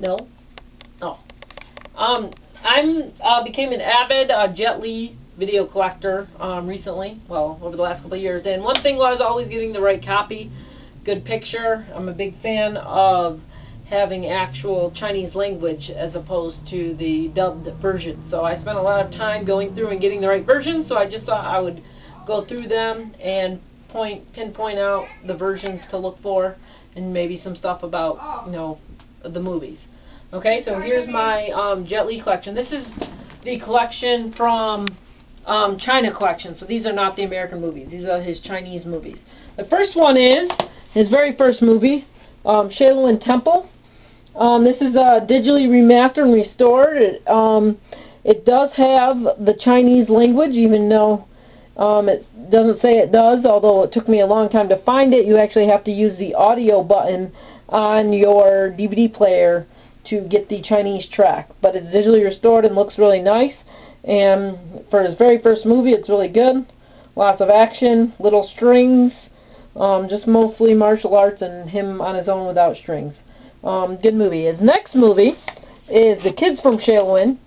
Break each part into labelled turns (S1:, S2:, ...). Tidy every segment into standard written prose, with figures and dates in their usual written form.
S1: No? Oh. I'm became an avid Jet Li video collector recently, well, over the last couple of years. And one thing was always getting the right copy, good picture. I'm a big fan of having actual Chinese language as opposed to the dubbed version. So I spent a lot of time going through and getting the right version, so I just thought I would go through them and pinpoint out the versions to look for and maybe some stuff about, the movies. Okay, so here's my Jet Li collection. This is the collection from China collection. So these are not the American movies. These are his Chinese movies. The first one is his very first movie, Shaolin Temple. This is digitally remastered and restored. It does have the Chinese language, even though it doesn't say it does, although it took me a long time to find it. You actually have to use the audio button on your DVD player to get the Chinese track. But it's digitally restored and looks really nice. And for his very first movie, it's really good. Lots of action, little strings, just mostly martial arts and him on his own without strings. Good movie. His next movie is The Kids from Shaolin.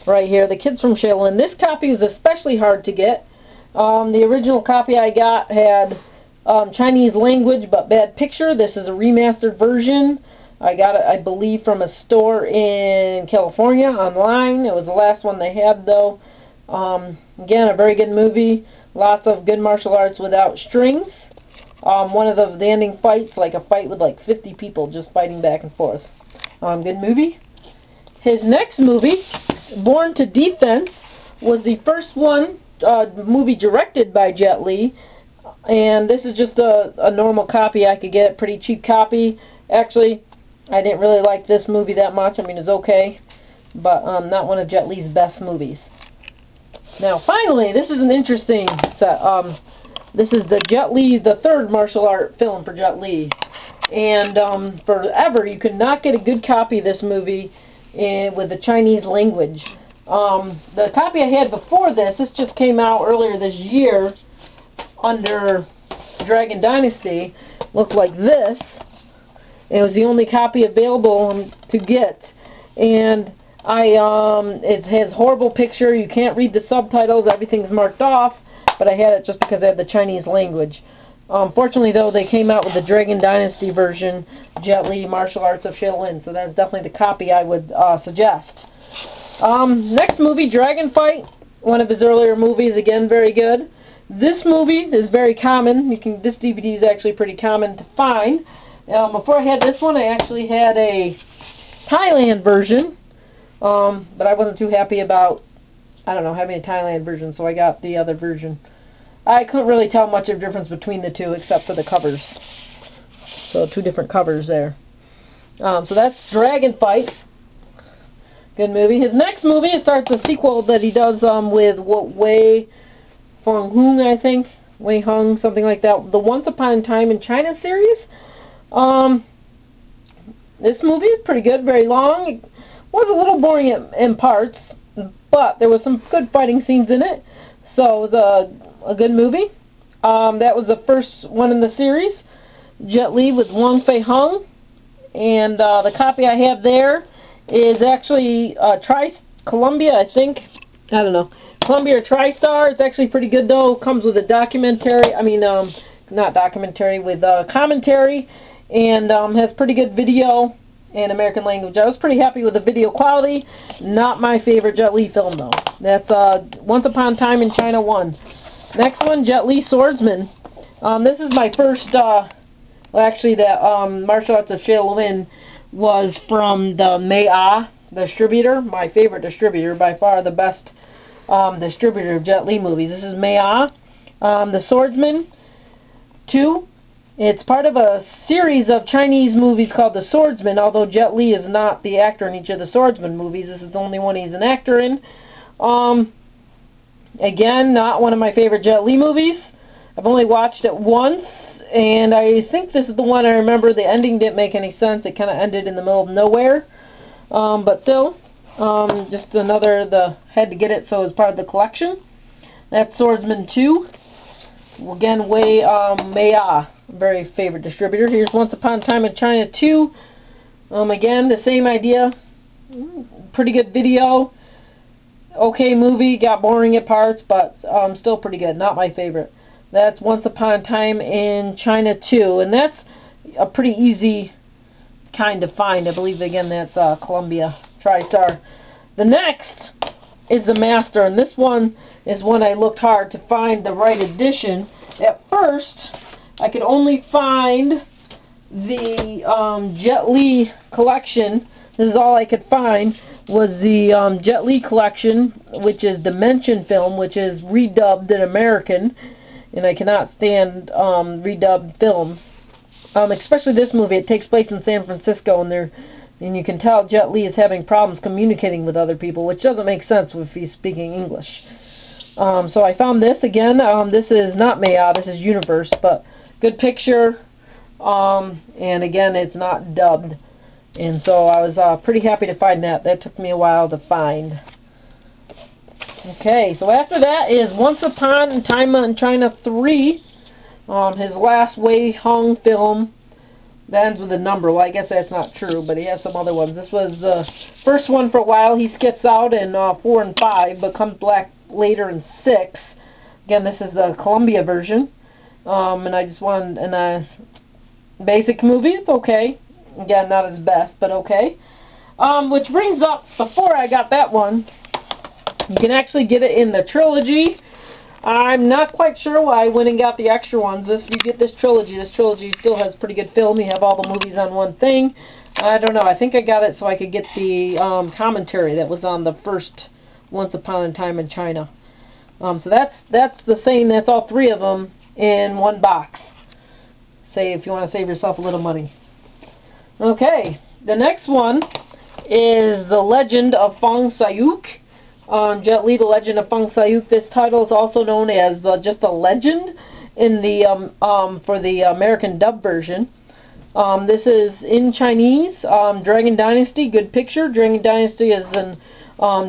S1: Right here, The Kids from Shaolin. This copy was especially hard to get. The original copy I got had Chinese language but bad picture. This is a remastered version. I got it, I believe, from a store in California online. It was the last one they had, though. Again, a very good movie. Lots of good martial arts without strings. One of the ending fights, like a fight with like 50 people just fighting back and forth. Good movie. His next movie, Born to Defense, was the first movie directed by Jet Li. And this is just a normal copy I could get, pretty cheap copy. Actually, I didn't really like this movie that much. I mean, it's okay, but not one of Jet Li's best movies. Now, finally, this is an interesting set. This is the third martial art film for Jet Li. And forever, you could not get a good copy of this movie with the Chinese language. The copy I had before this just came out earlier this year under Dragon Dynasty, looked like this. It was the only copy available to get, and it has horrible picture. You can't read the subtitles. Everything's marked off, but I had it just because I had the Chinese language. Fortunately, though, they came out with the Dragon Dynasty version, Jet Li Martial Arts of Shaolin, so that's definitely the copy I would suggest. Next movie, Dragon Fight, one of his earlier movies, again very good. This movie is very common. This DVD is actually pretty common to find. Before I had this one, I actually had a Thailand version, but I wasn't too happy about, having a Thailand version, so I got the other version. I couldn't really tell much of a difference between the two except for the covers. So two different covers there. So that's Dragon Fight. Good movie. His next movie starts a sequel that he does with Wei Feng-hung, I think. Wei Hung, something like that. The Once Upon a Time in China series. This movie is pretty good, very long. It was a little boring in parts, but there was some good fighting scenes in it. So it was a good movie. That was the first one in the series. Jet Li with Wang Fei-hung. And the copy I have there is actually Columbia, I think. I don't know. Columbia or TriStar. It's actually pretty good, though. It comes with a documentary. Not documentary, with commentary. And has pretty good video and American language. I was pretty happy with the video quality. Not my favorite Jet Li film, though. That's Once Upon a Time in China 1. Next one, Jet Li Swordsman. This is my first, actually, that Martial Arts of Shaolin was from the Mei-Ah distributor. My favorite distributor, by far the best distributor of Jet Li movies. This is Mei-Ah. The Swordsman 2. It's part of a series of Chinese movies called The Swordsman, although Jet Li is not the actor in each of the Swordsman movies. This is the only one he's an actor in. Again, not one of my favorite Jet Li movies. I've only watched it once, and I think this is the one I remember. The ending didn't make any sense. It kind of ended in the middle of nowhere. But still, just another, had to get it, so it's part of the collection. That's Swordsman 2. Again, Mei-Ah, very favorite distributor. Here's Once Upon a Time in China 2. Again, the same idea. Pretty good video. Okay movie. Got boring at parts, but still pretty good. Not my favorite. That's Once Upon a Time in China 2, and that's a pretty easy kind to find. I believe, again, that's Columbia TriStar. The next is The Master, and this one is one I looked hard to find the right edition. At first, I could only find the Jet Li collection. This is all I could find was the Jet Li collection, which is Dimension Film, which is redubbed in American, and I cannot stand redubbed films. Especially this movie. It takes place in San Francisco, and you can tell Jet Li is having problems communicating with other people, which doesn't make sense if he's speaking English. So I found this again. This is not Maya, this is Universe, but good picture. And again, it's not dubbed. And so I was pretty happy to find that. That took me a while to find. Okay, so after that is Once Upon a Time in China 3. His last Wei Hong film. That ends with a number. Well, I guess that's not true, but he has some other ones. This was the first one for a while. He skits out in 4 and 5, but comes back later in 6. Again, this is the Columbia version. And I just wanted a basic movie. It's okay. Again, not his best, but okay. Which brings up, before I got that one, you can actually get it in the trilogy. I'm not quite sure why I went and got the extra ones. If you get this trilogy still has pretty good film. You have all the movies on one thing. I don't know. I think I got it so I could get the commentary that was on the first Once Upon a Time in China. So that's the same. That's all 3 of them in one box. Say if you want to save yourself a little money. Okay, the next one is The Legend of Fong Sayuk. Jet Li, The Legend of Fong Sayuk. This title is also known as just a legend in the for the American dub version. This is in Chinese. Dragon Dynasty, good picture. Dragon Dynasty is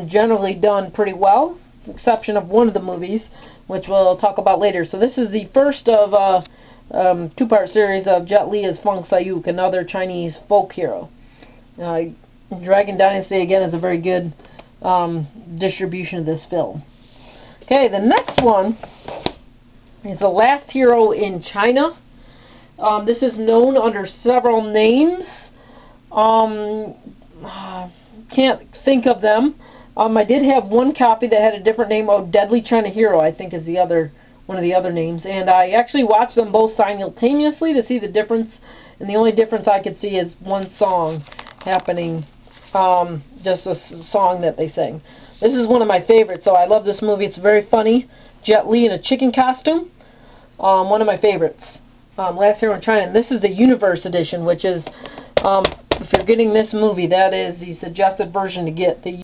S1: generally done pretty well, with the exception of one of the movies, which we'll talk about later. So this is the first of 2-part series of Jet Li as Fong Sayuk, another Chinese folk hero. Dragon Dynasty, again, is a very good distribution of this film. Okay, the next one is The Last Hero in China. This is known under several names. Can't think of them. I did have one copy that had a different name. Oh, Deadly China Hero, I think, is the other one of the other names. And I actually watched them both simultaneously to see the difference. And the only difference I could see is one song happening. Just a song that they sing. This is one of my favorites, so I love this movie. It's very funny. Jet Li in a chicken costume. One of my favorites. Last Hero in China. And this is the Universe edition, which is, if you're getting this movie, that is the suggested version to get. The